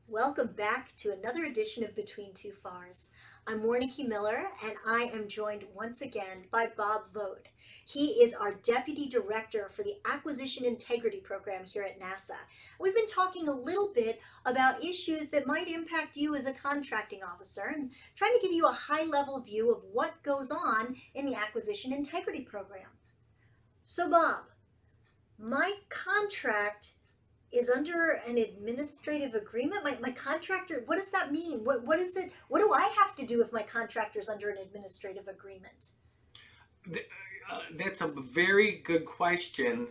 Welcome back to another edition of Between Two Fars. I'm Warnicki Miller, and I am joined once again by Bob Vogt. He is our Deputy Director for the Acquisition Integrity Program here at NASA. We've been talking a little bit about issues that might impact you as a contracting officer and trying to give you a high-level view of what goes on in the Acquisition Integrity Program. So Bob, my contract is under an administrative agreement. My contractor, what does that mean? What is it? What do I have to do if my contractor is under an administrative agreement? That's a very good question.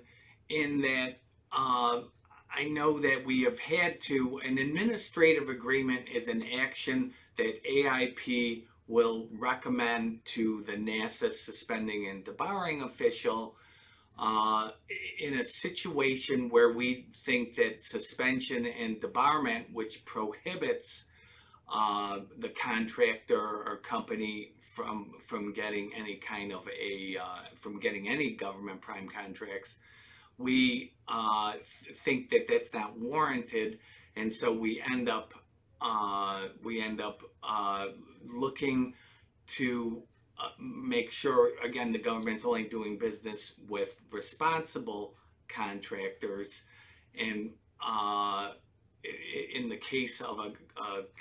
In that, I know that we have had to. An administrative agreement is an action that AIP will recommend to the NASA suspending and debarring official in a situation where we think that suspension and debarment, which prohibits the contractor or company from getting any kind of from getting any government prime contracts, we think that that's not warranted, and so we end up looking to make sure, again, the government's only doing business with responsible contractors. And in the case of a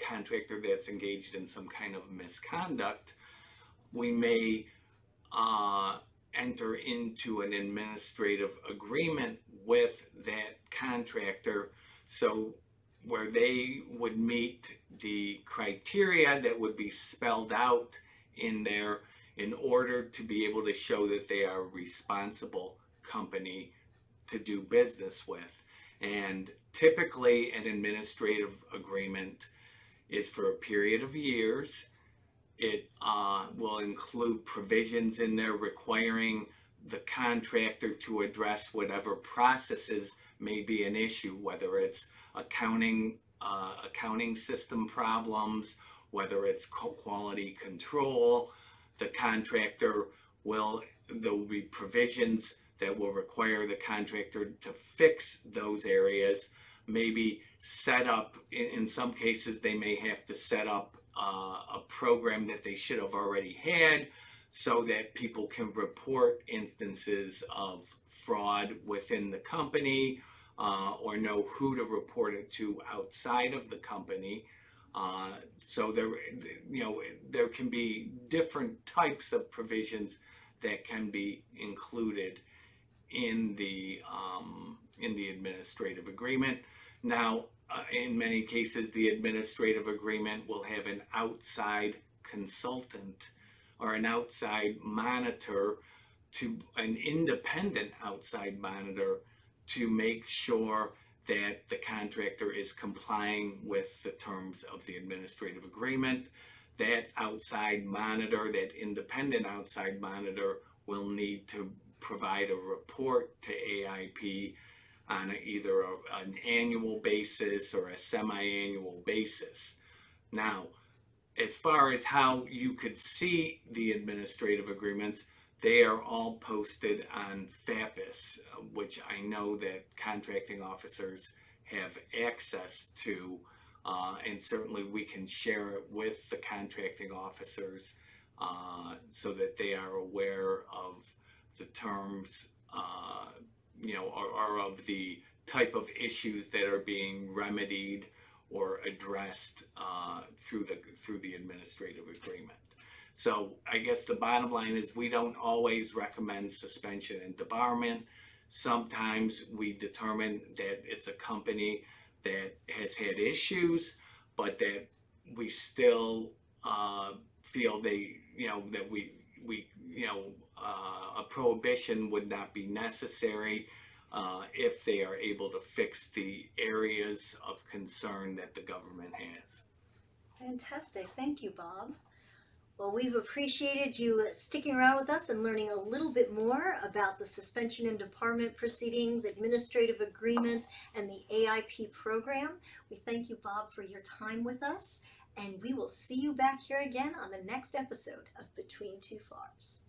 contractor that's engaged in some kind of misconduct, we may enter into an administrative agreement with that contractor, so where they would meet the criteria that would be spelled out in there in order to be able to show that they are a responsible company to do business with. And typically, an administrative agreement is for a period of years. It will include provisions in there requiring the contractor to address whatever processes may be an issue, whether it's accounting system problems, whether it's quality control. The contractor there will be provisions that will require the contractor to fix those areas, maybe set up, in some cases, they may have to set up a program that they should have already had so that people can report instances of fraud within the company, or know who to report it to outside of the company. So there can be different types of provisions that can be included in the administrative agreement. Now, in many cases, the administrative agreement will have an outside consultant or an outside monitor, an independent outside monitor, to make sure that the contractor is complying with the terms of the administrative agreement. That independent outside monitor, will need to provide a report to AIP on either an annual basis or a semi-annual basis. Now, as far as how you could see the administrative agreements, they are all posted on FAPIS, which I know that contracting officers have access to, and certainly we can share it with the contracting officers so that they are aware of the terms, or of the type of issues that are being remedied or addressed through the administrative agreement. So I guess the bottom line is we don't always recommend suspension and debarment. Sometimes we determine that it's a company that has had issues, but that we still feel a prohibition would not be necessary if they are able to fix the areas of concern that the government has. Fantastic. Thank you, Bob. Well, we've appreciated you sticking around with us and learning a little bit more about the suspension and debarment proceedings, administrative agreements, and the AIP program. We thank you, Bob, for your time with us, and we will see you back here again on the next episode of Between Two Fars.